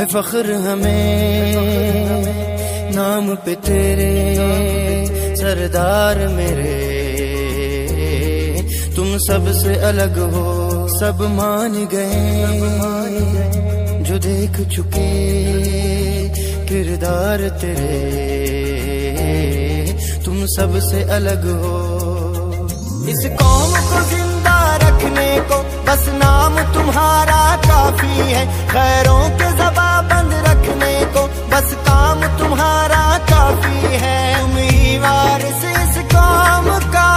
है फख्र हमें नाम पे तेरे सरदार मेरे। तुम सबसे अलग हो सब मान गए, जो देख चुके किरदार तेरे। तुम सबसे अलग हो। इस कौम को जिंदा रखने को बस नाम तुम्हारा काफी है। खैरों के ज़बां बंद रखने को बस काम तुम्हारा काफी है। तुम ही वारिस इस कौम का,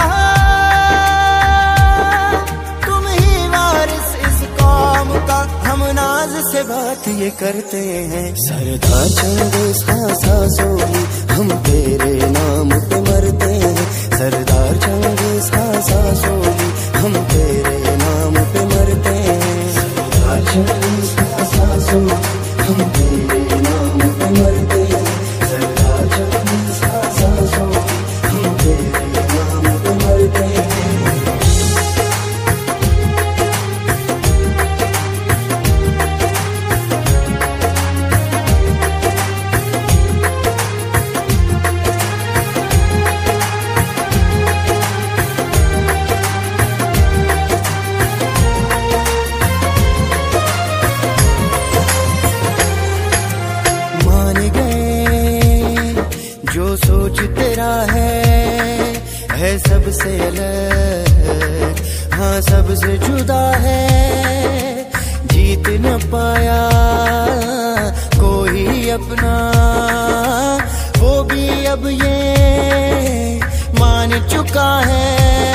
तुम ही वारिस इस कौम का। हम नाज से बात ये करते हैं, सरदार चंगेज़ खां सासोली हम तेरे नाम पे मरते हैं। सरदार चंगेज़ खां सासोली हम तेरे नाम पे मरते हैं। सरदार चंगेज़ खां सासोली हम तेरे नाम पे मरते हैं। सरदार चंगेज़ खां सासोली हम तेरे नाम पे मरते हैं। जो सोच तेरा है सबसे अलग, हाँ सबसे जुदा है। जीत न पाया कोई अपना, वो भी अब ये मान चुका है।